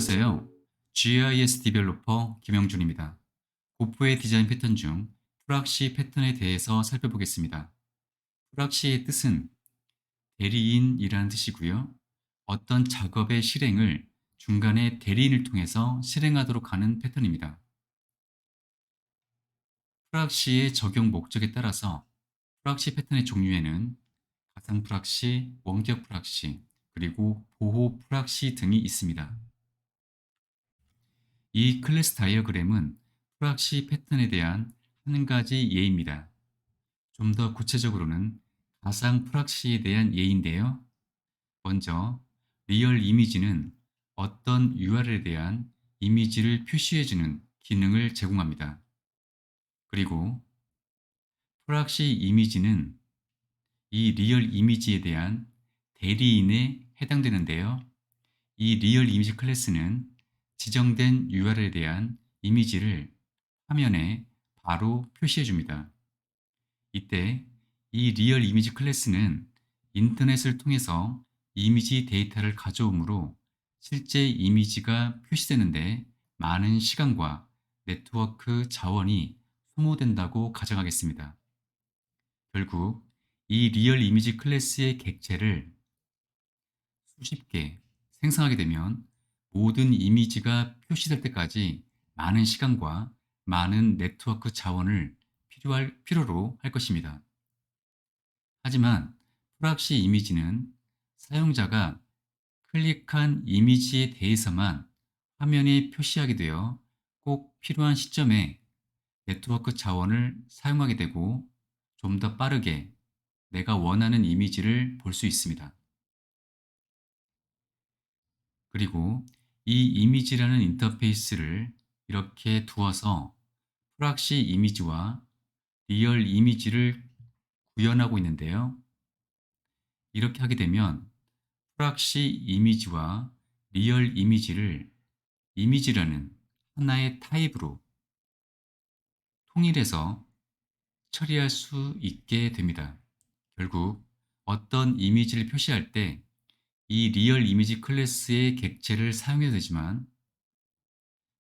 안녕하세요. GIS 디벨로퍼 김영준입니다. 고프의 디자인 패턴 중 프락시 패턴에 대해서 살펴보겠습니다. 프락시의 뜻은 대리인이라는 뜻이고요. 어떤 작업의 실행을 중간에 대리인을 통해서 실행하도록 하는 패턴입니다. 프락시의 적용 목적에 따라서 프락시 패턴의 종류에는 가상 프락시, 원격 프락시, 그리고 보호 프락시 등이 있습니다. 이 클래스 다이어그램은 프락시 패턴에 대한 한 가지 예입니다. 좀 더 구체적으로는 가상 프락시에 대한 예인데요. 먼저 리얼 이미지는 어떤 URL에 대한 이미지를 표시해주는 기능을 제공합니다. 그리고 프락시 이미지는 이 리얼 이미지에 대한 대리인에 해당되는데요. 이 리얼 이미지 클래스는 지정된 URL에 대한 이미지를 화면에 바로 표시해 줍니다. 이때 이 리얼 이미지 클래스는 인터넷을 통해서 이미지 데이터를 가져오므로 실제 이미지가 표시되는데 많은 시간과 네트워크 자원이 소모된다고 가정하겠습니다. 결국 이 리얼 이미지 클래스의 객체를 수십 개 생성하게 되면 모든 이미지가 표시될 때까지 많은 시간과 많은 네트워크 자원을 필요로 할 것입니다. 하지만 프락시 이미지는 사용자가 클릭한 이미지에 대해서만 화면에 표시하게 되어 꼭 필요한 시점에 네트워크 자원을 사용하게 되고 좀 더 빠르게 내가 원하는 이미지를 볼 수 있습니다. 그리고 이 이미지라는 인터페이스를 이렇게 두어서 프락시 이미지와 리얼 이미지를 구현하고 있는데요. 이렇게 하게 되면 프락시 이미지와 리얼 이미지를 이미지라는 하나의 타입으로 통일해서 처리할 수 있게 됩니다. 결국 어떤 이미지를 표시할 때 이 리얼 이미지 클래스의 객체를 사용해야 되지만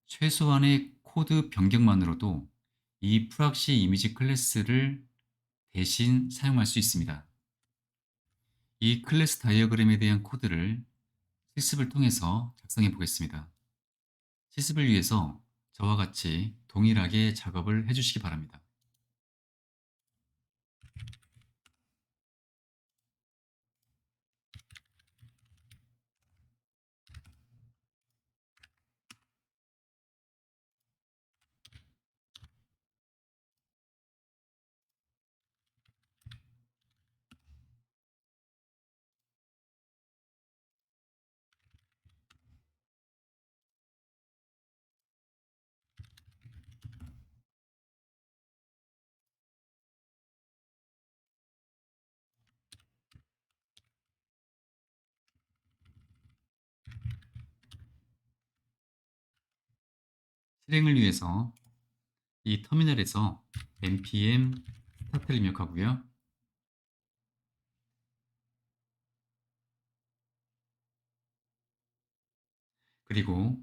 최소한의 코드 변경만으로도 이 프락시 이미지 클래스를 대신 사용할 수 있습니다. 이 클래스 다이어그램에 대한 코드를 실습을 통해서 작성해 보겠습니다. 실습을 위해서 저와 같이 동일하게 작업을 해주시기 바랍니다. 실행을 위해서 이 터미널에서 npm 스타트를 입력하고요. 그리고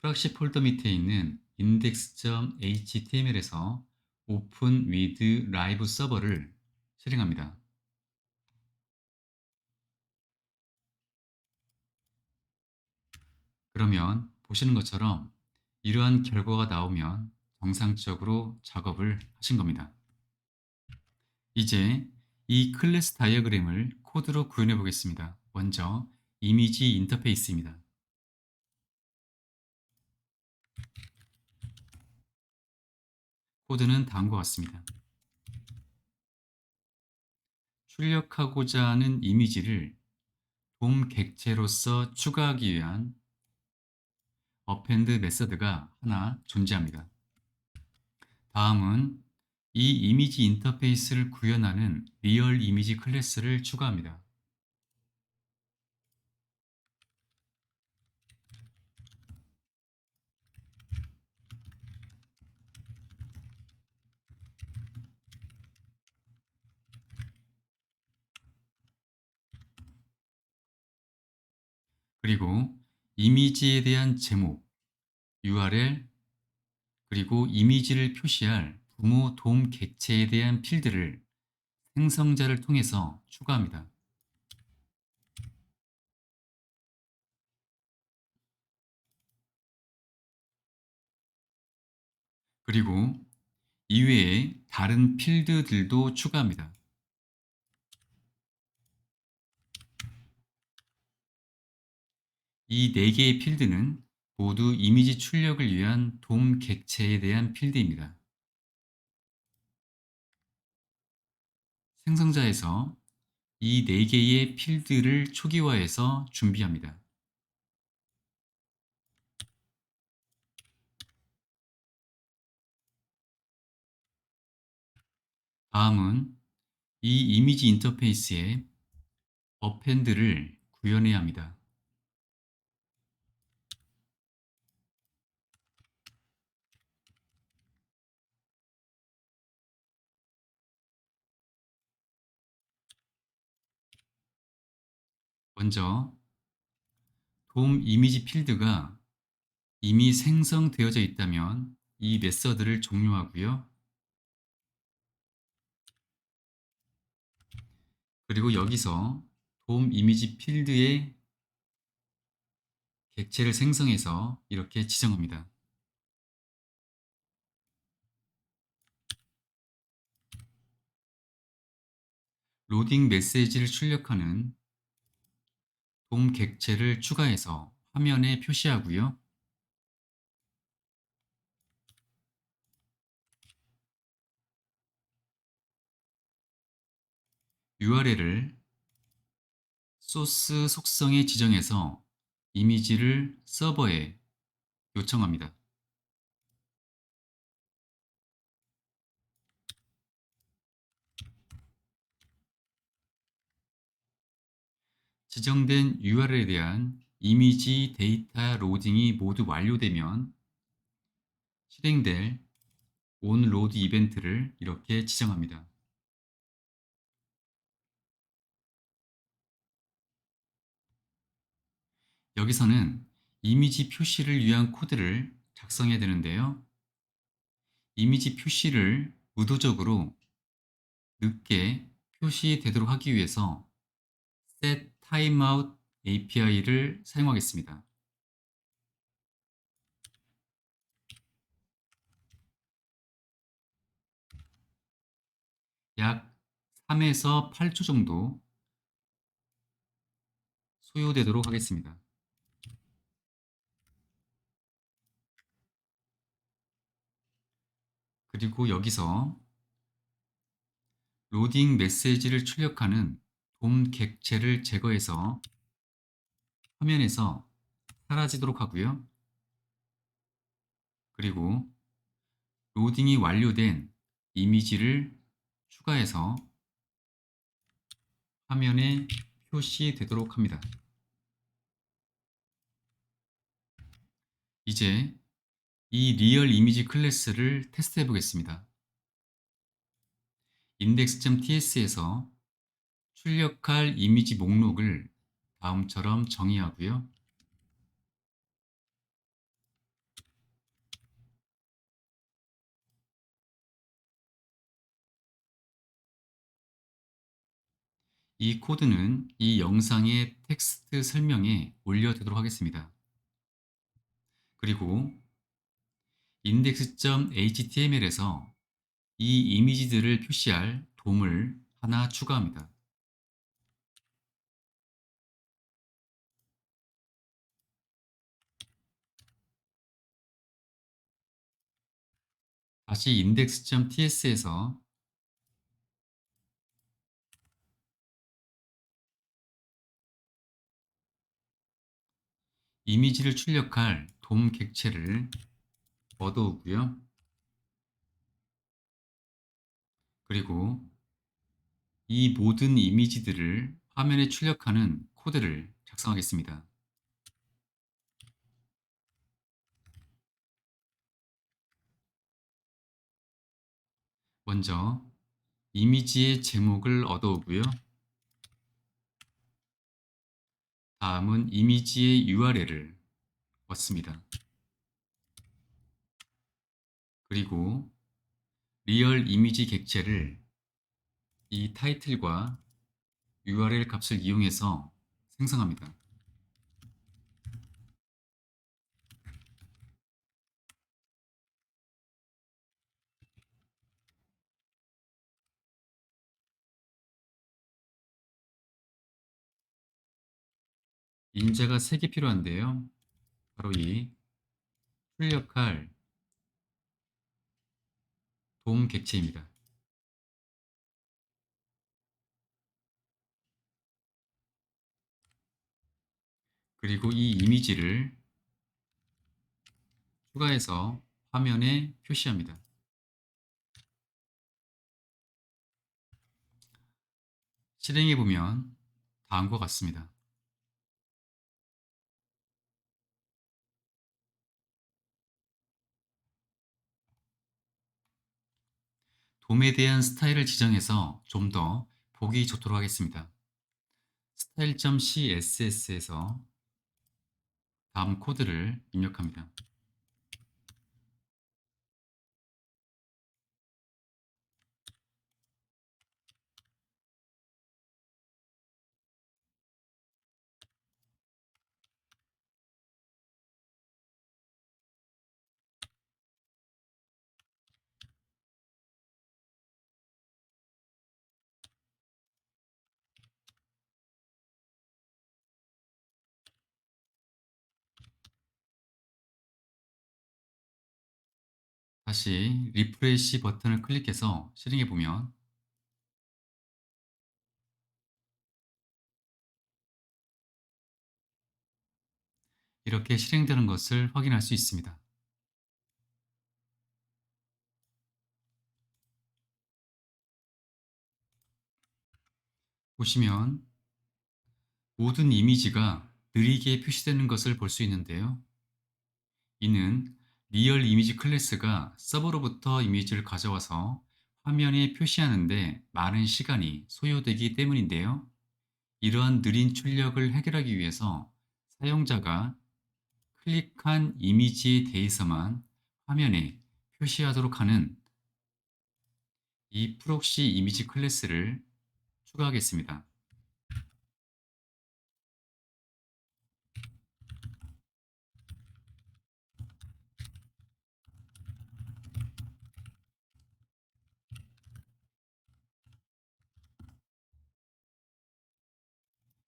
프락시 폴더 밑에 있는 index.html에서 open with live server를 실행합니다. 그러면 보시는 것처럼 이러한 결과가 나오면 정상적으로 작업을 하신 겁니다. 이제 이 클래스 다이어그램을 코드로 구현해 보겠습니다. 먼저 이미지 인터페이스입니다. 코드는 다음과 같습니다. 출력하고자 하는 이미지를 돔 객체로서 추가하기 위한 append 메서드가 하나 존재합니다. 다음은 이 이미지 인터페이스를 구현하는 리얼 이미지 클래스를 추가합니다. 그리고 이미지에 대한 제목, URL, 그리고 이미지를 표시할 부모 도움 객체에 대한 필드를 생성자를 통해서 추가합니다. 그리고 이외에 다른 필드들도 추가합니다. 이 4개의 필드는 모두 이미지 출력을 위한 도움 객체에 대한 필드입니다. 생성자에서 이 4개의 필드를 초기화해서 준비합니다. 다음은 이 이미지 인터페이스에 어펜드를 구현해야 합니다. 먼저 도움 이미지 필드가 이미 생성되어져 있다면 이 메서드를 종료하고요. 그리고 여기서 도움 이미지 필드의 객체를 생성해서 이렇게 지정합니다. 로딩 메시지를 출력하는 도움 객체를 추가해서 화면에 표시하고요. URL을 소스 속성에 지정해서 이미지를 서버에 요청합니다. 지정된 URL에 대한 이미지 데이터 로딩이 모두 완료되면 실행될 onload 이벤트를 이렇게 지정합니다. 여기서는 이미지 표시를 위한 코드를 작성해야 되는데요. 이미지 표시를 의도적으로 늦게 표시되도록 하기 위해서 set timeout API를 사용하겠습니다. 약 3에서 8초 정도 소요되도록 하겠습니다. 그리고 여기서 로딩 메시지를 출력하는 돔 객체를 제거해서 화면에서 사라지도록 하고요. 그리고 로딩이 완료된 이미지를 추가해서 화면에 표시되도록 합니다. 이제 이 리얼 이미지 클래스를 테스트해 보겠습니다. index.ts에서 출력할 이미지 목록을 다음처럼 정의하고요. 이 코드는 이 영상의 텍스트 설명에 올려두도록 하겠습니다. 그리고 index.html에서 이 이미지들을 표시할 돔을 하나 추가합니다. 다시 index.ts에서 이미지를 출력할 돔 객체를 얻어오고요. 그리고 이 모든 이미지들을 화면에 출력하는 코드를 작성하겠습니다. 먼저 이미지의 제목을 얻어오고요. 다음은 이미지의 URL을 얻습니다. 그리고 리얼 이미지 객체를 이 타이틀과 URL 값을 이용해서 생성합니다. 인자가 3개 필요한데요. 바로 이 출력할 돔 객체입니다. 그리고 이 이미지를 추가해서 화면에 표시합니다. 실행해 보면 다음과 같습니다. 돔에 대한 스타일을 지정해서 좀 더 보기 좋도록 하겠습니다. style.css에서 다음 코드를 입력합니다. 다시 리프레시 버튼을 클릭해서 실행해 보면 이렇게 실행되는 것을 확인할 수 있습니다. 보시면 모든 이미지가 느리게 표시되는 것을 볼 수 있는데요. 이는 리얼 이미지 클래스가 서버로부터 이미지를 가져와서 화면에 표시하는데 많은 시간이 소요되기 때문인데요. 이러한 느린 출력을 해결하기 위해서 사용자가 클릭한 이미지에 대해서만 화면에 표시하도록 하는 이 프록시 이미지 클래스를 추가하겠습니다.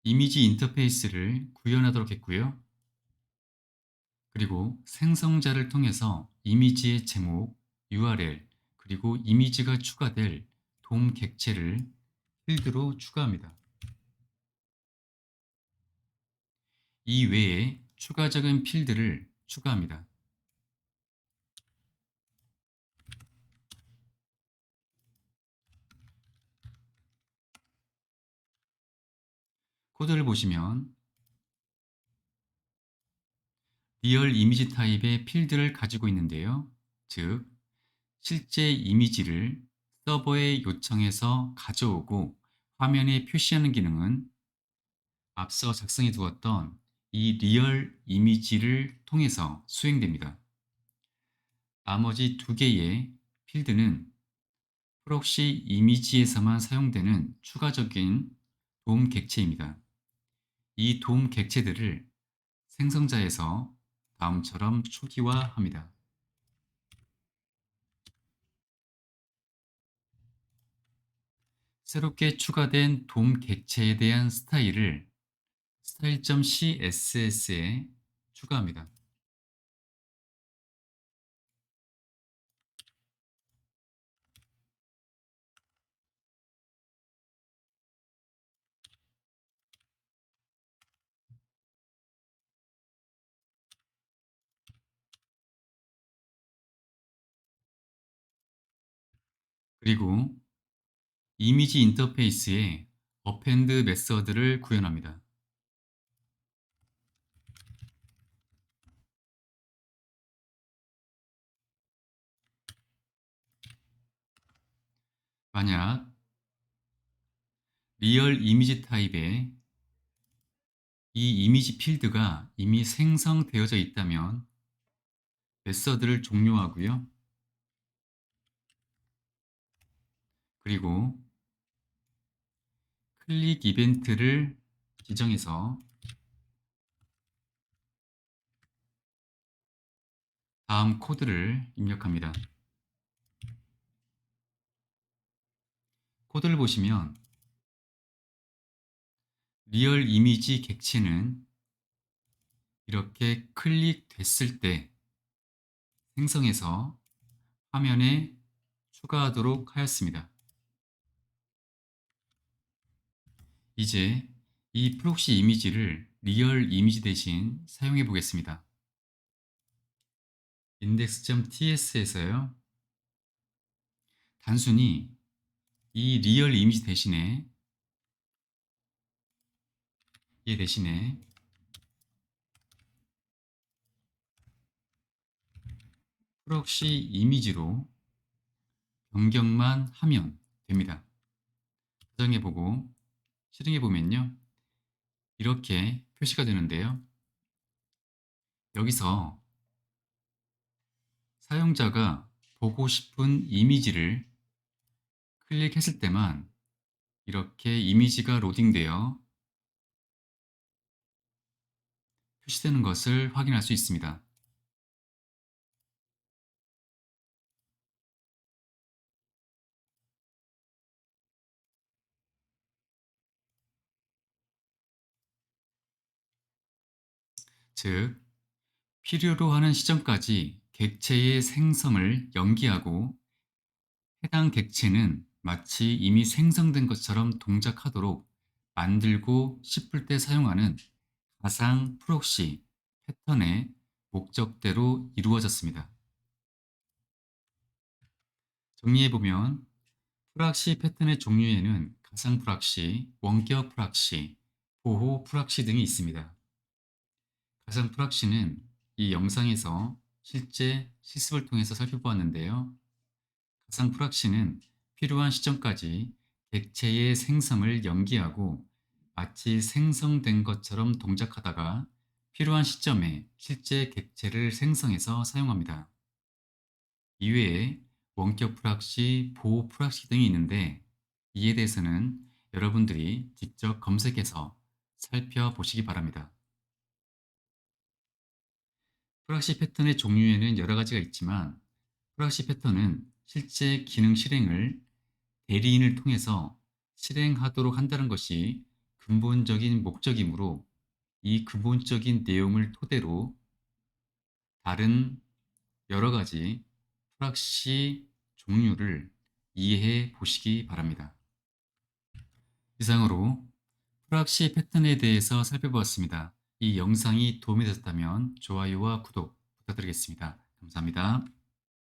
이미지 인터페이스를 구현하도록 했고요. 그리고 생성자를 통해서 이미지의 제목, URL, 그리고 이미지가 추가될 돔 객체를 필드로 추가합니다. 이 외에 추가적인 필드를 추가합니다. 코드를 보시면 리얼 이미지 타입의 필드를 가지고 있는데요. 즉, 실제 이미지를 서버에 요청해서 가져오고 화면에 표시하는 기능은 앞서 작성해 두었던 이 리얼 이미지를 통해서 수행됩니다. 나머지 2개의 필드는 프록시 이미지에서만 사용되는 추가적인 돔 객체입니다. 이 돔 객체들을 생성자에서 다음처럼 초기화합니다. 새롭게 추가된 돔 객체에 대한 스타일을 style.css에 추가합니다. 그리고 이미지 인터페이스에 append 메서드를 구현합니다. 만약 리얼 이미지 타입의 이 이미지 필드가 이미 생성되어져 있다면 메서드를 종료하고요. 그리고 클릭 이벤트를 지정해서 다음 코드를 입력합니다. 코드를 보시면 리얼 이미지 객체는 이렇게 클릭됐을 때 생성해서 화면에 추가하도록 하였습니다. 이제 이 프록시 이미지를 리얼 이미지 대신 사용해 보겠습니다. index.ts에서요. 단순히 이 리얼 이미지 대신에 프록시 이미지로 변경만 하면 됩니다. 저장해보고 실행해보면요. 이렇게 표시가 되는데요. 여기서 사용자가 보고 싶은 이미지를 클릭했을 때만 이렇게 이미지가 로딩되어 표시되는 것을 확인할 수 있습니다. 즉, 필요로 하는 시점까지 객체의 생성을 연기하고 해당 객체는 마치 이미 생성된 것처럼 동작하도록 만들고 싶을 때 사용하는 가상 프록시 패턴의 목적대로 이루어졌습니다. 정리해보면 프락시 패턴의 종류에는 가상 프락시, 원격 프락시, 보호 프락시 등이 있습니다. 가상 프락시는 이 영상에서 실제 실습을 통해서 살펴보았는데요. 가상 프락시는 필요한 시점까지 객체의 생성을 연기하고 마치 생성된 것처럼 동작하다가 필요한 시점에 실제 객체를 생성해서 사용합니다. 이외에 원격 프락시, 보호 프락시 등이 있는데 이에 대해서는 여러분들이 직접 검색해서 살펴보시기 바랍니다. 프락시 패턴의 종류에는 여러 가지가 있지만 프락시 패턴은 실제 기능 실행을 대리인을 통해서 실행하도록 한다는 것이 근본적인 목적이므로 이 근본적인 내용을 토대로 다른 여러 가지 프락시 종류를 이해해 보시기 바랍니다. 이상으로 프락시 패턴에 대해서 살펴보았습니다. 이 영상이 도움이 되셨다면 좋아요와 구독 부탁드리겠습니다. 감사합니다.